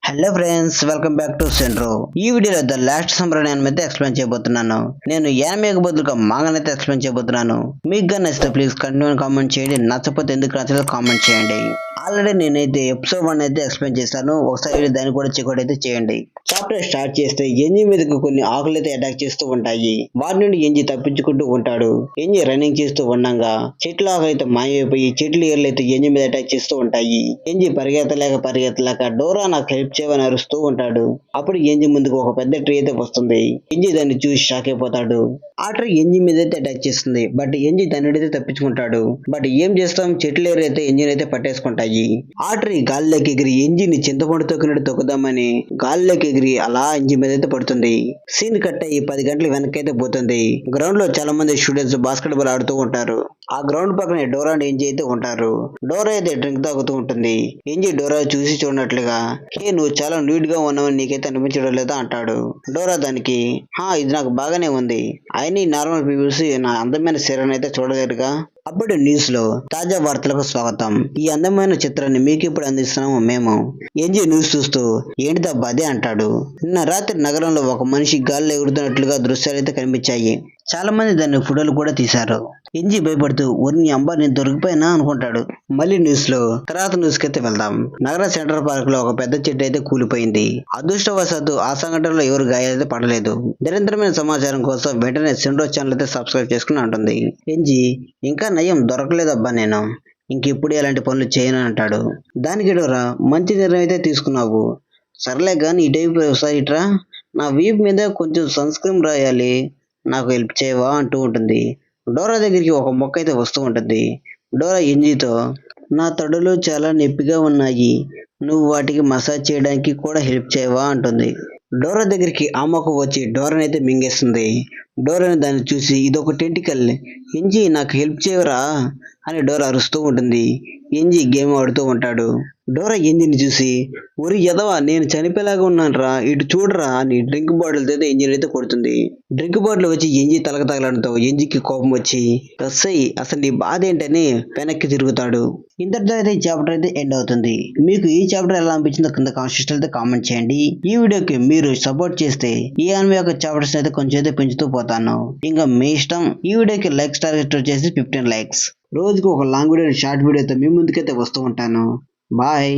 Hello friends, welcome back to సెండ్రో. ఈ వీడియోలో ద లాస్ట్ సమ్మర్ అయితే ఎక్స్ప్లెయిన్ చేయబోతున్నాను. నేను యానిమేకి బదులుగా మాంగానైతే ఎక్స్ప్లెయిన్ చేయబోతున్నాను. మీకు గా నచ్చితే ప్లీజ్ కంటిన్యూ కామెంట్ చేయండి. నచ్చకపోతే ఎందుకు నచ్చలేదు కామెంట్ చేయండి. ఆల్రెడీ నేనైతే ఎపిసోడ్ 1 అయితే ఎక్స్ప్లెయిన్ చేశాను. ఒకసారి దాన్ని కూడా చెక్అవుట్ అయితే చేయండి. చాప్టర్ స్టార్ట్ చేస్తే ఎంజి మీదకి కొన్ని ఆకులు అయితే అటాక్ చేస్తూ ఉంటాయి. వాటి నుండి ఎంజి తప్పించుకుంటూ ఉంటాడు. ఎంజి రన్నింగ్ చేస్తూ ఉండగా చెట్ల ఆకులు అయితే మాయమైపోయి చెట్లు ఏర్లు అయితే ఎంజి మీద అటాక్ చేస్తూ ఉంటాయి. ఎంజి పరిగెత్తలేక డోరా నాకు హెల్ప్ చేయమని అరుస్తూ ఉంటాడు. అప్పుడు ఎంజి ముందుకు ఒక పెద్ద ట్రీ అయితే వస్తుంది. ఎంజి దాన్ని చూసి షాక్ అయిపోతాడు. ఆ ట్రీ ఎంజి మీద అయితే అటాక్ చేస్తుంది. బట్ ఎంజి దాని అయితే తప్పించుకుంటాడు. బట్ ఏం చేస్తాం, చెట్లు ఏరు అయితే ఎంజిన్ అయితే పట్టేసుకుంటాయి. ఆ ట్రీ గాల్లోకి ఎగిరి ఎంజిన్ చింతపండు తొక్కినట్టు తొక్కుదామని గాల్లోకి ఎగిరి అలా ఎంజిన్ మీద అయితే పడుతుంది. సీన్ కట్ అయ్యి 10 గంటలు వెనక్కి అయితే పోతుంది. గ్రౌండ్ లో చాలా మంది స్టూడెంట్స్ బాస్కెట్ బాల్ ఆడుతూ ఉంటారు. ఆ గ్రౌండ్ పక్కనే డోరా అండ్ ఎంజి అయితే ఉంటారు. డోరా అయితే డ్రింక్ తాగుతూ ఉంటుంది. ఎంజి డోరా చూసి చూడనట్లుగా, హే నువ్వు చాలా నీట్ గా ఉన్నావని నీకైతే అనిపించడం లేదా అంటాడు. డోరా దానికి, ఇది నాకు బాగానే ఉంది, అయినా నార్మల్ పీపుల్స్ నా అందమైన శరీరాన్ని అయితే చూడలేరుగా. అప్పుడు న్యూస్ లో తాజా వార్తలకు స్వాగతం. ఈ అందమైన చిత్రాన్ని మీకు ఇప్పుడు అందిస్తున్నాము మేము. ఎంజి న్యూస్ చూస్తూ ఏంటి తప్ప అదే అంటాడు. నిన్న రాత్రి నగరంలో ఒక మనిషి గాల్లో ఎగురుతున్నట్లుగా దృశ్యాలు అయితే కనిపించాయి. చాలా మంది దాన్ని ఫోటోలు కూడా తీశారు. ఎంజి భయపడుతూ ఊరిని అంబా నేను దొరికిపోయినా అనుకుంటాడు. మళ్ళీ న్యూస్ లో తర్వాత న్యూస్ కి అయితే వెళ్దాం. నగర సెంట్రల్ పార్క్ లో ఒక పెద్ద చెట్టు అయితే కూలిపోయింది. అదృష్టవశాత్తు ఆ సంఘటనలో ఎవరు గాయాలైతే పడలేదు. నిరంతరమైన సమాచారం కోసం వెంటనే సెండ్రో ఛానల్ అయితే సబ్స్క్రైబ్ చేసుకుని ఉంటుంది. ఎంజి ఇంకా నయం దొరకలేదబ్బా, నేను ఇంకెప్పుడు ఎలాంటి పనులు చేయను అంటాడు. దానికి డోరా, మంచి నిర్ణయం అయితే తీసుకున్నావు, సర్లే గాని ఈ టైపు ఒకసారి ఇట్రా, నా వీప్ మీద కొంచెం సన్ స్క్రీన్ రాయాలి, నాకు హెల్ప్ చేయవా అంటూ ఉంటుంది. డోరా దగ్గరికి ఒక మొక్క అయితే వస్తూ ఉంటుంది. డోరా ఎంజితో, నా తొడలు చాలా నొప్పిగా ఉన్నాయి, నువ్వు వాటికి మసాజ్ చేయడానికి కూడా హెల్ప్ చేయవా అంటుంది. డోరా దగ్గరికి ఆ మొక్క వచ్చి డోరాని అయితే మింగేస్తుంది. డోరాని దాన్ని చూసి ఇదొక టెంటికల్, ఎంజి నాకు హెల్ప్ చేయవరా అని డోరా అరుస్తూ ఉంటుంది. ఎంజి గేమ్ ఆడుతూ ఉంటాడు. డోరా ఎంజిని చూసి, ఒరి ఎదవా నేను చనిపోయేలాగా ఉన్నాను రా, ఇటు చూడరా అని డ్రింక్ బాటిల్ అయితే ఎంజిన్ అయితే కొడుతుంది. డ్రింక్ బాటిల్ వచ్చి ఎంజి తలక తగలడంతో ఎంజికి కోపం వచ్చి, అసలు నీ బాధ ఏంటని వెనక్కి తిరుగుతాడు. ఇంతటితో అయితే ఈ చాప్టర్ అయితే ఎండ్ అవుతుంది. మీకు ఈ చాప్టర్ ఎలా అనిపించిందో కింద కామెంట్ అయితే కామెంట్ చేయండి. ఈ వీడియోకి మీరు సపోర్ట్ చేస్తే ఈ అనిమే యొక్క చాప్టర్స్ అయితే కొంచెం అయితే పెంచుతూ పోతాను. ఇంకా మీ ఇష్టం. ఈ వీడియోకి లైక్స్ టార్గెట్ వచ్చేసి 15 లైక్స్. రోజుకు ఒక లాంగ్ వీడియో షార్ట్ వీడియోతో మీ ముందుకైతే వస్తూ ఉంటాను. బాయ్.